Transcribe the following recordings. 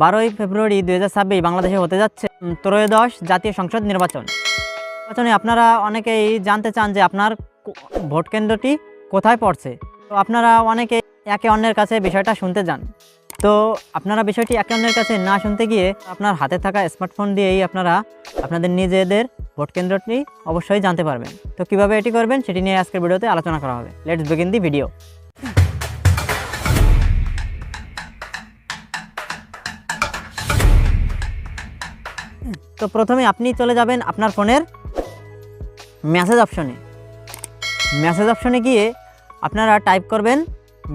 12ই ফেব্রুয়ারি 2026 বাংলাদেশে হতে যাচ্ছে ত্রয়োদশ জাতীয় সংসদ নির্বাচনে আপনারা অনেকেই জানতে চান যে আপনার ভোট কেন্দ্রটি কোথায় পড়ছে। তো আপনারা অনেকে একে অন্যের কাছে বিষয়টা শুনতে যান। তো আপনারা বিষয়টি একে অন্যের কাছে না শুনতে গিয়ে আপনার হাতে থাকা স্মার্টফোন দিয়েই আপনারা আপনাদের নিজেদের ভোট কেন্দ্রটি অবশ্যই জানতে পারবেন। তো কিভাবে এটি করবেন সেটি নিয়ে আজকের ভিডিওতে আলোচনা করা হবে। Let's begin the video. তো প্রথমে আপনি চলে যাবেন আপনার ফোনের মেসেজ অপশনে গিয়ে আপনারা টাইপ করবেন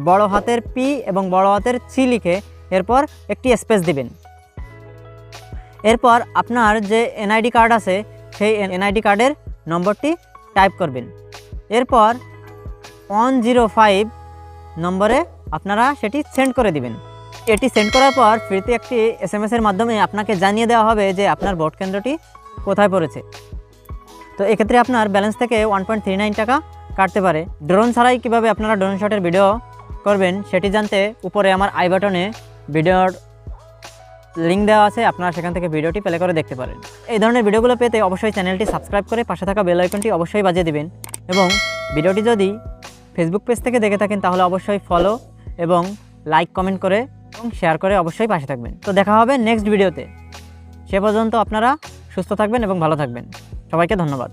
বড় হাতের পি এবং বড় হাতের সি লিখে এরপর একটি স্পেস দিবেন। এরপর আপনার যে এনআইডি কার্ড আছে সেই এনআইডি কার্ডের নম্বরটি টাইপ করবেন। এরপর 105 নম্বরে আপনারা সেটি সেন্ড করে দিবেন। এটি সেন্ড করার পর ফ্রিতে একটি এসএমএসের মাধ্যমে আপনাকে জানিয়ে দেওয়া হবে যে আপনার ভোট কেন্দ্রটি কোথায় পড়েছে। তো এক্ষেত্রে আপনার ব্যালেন্স থেকে 1.39 টাকা কাটতে পারে। ড্রোন ছাড়াই কীভাবে আপনারা ড্রোন শটের ভিডিও করবেন সেটি জানতে উপরে আমার আই বাটনে ভিডিওর লিঙ্ক দেওয়া আছে, আপনারা সেখান থেকে ভিডিওটি প্লে করে দেখতে পারেন। এই ধরনের ভিডিওগুলো পেতে অবশ্যই চ্যানেলটি সাবস্ক্রাইব করে পাশে থাকা বেল আইকনটি অবশ্যই বাজিয়ে দিবেন এবং ভিডিওটি যদি ফেসবুক পেজ থেকে দেখে থাকেন তাহলে অবশ্যই ফলো এবং লাইক কমেন্ট করে এবং শেয়ার করে অবশ্যই পাশে থাকবেন। তো দেখা হবে নেক্সট ভিডিওতে। সে পর্যন্ত আপনারা সুস্থ থাকবেন এবং ভালো থাকবেন। সবাইকে ধন্যবাদ।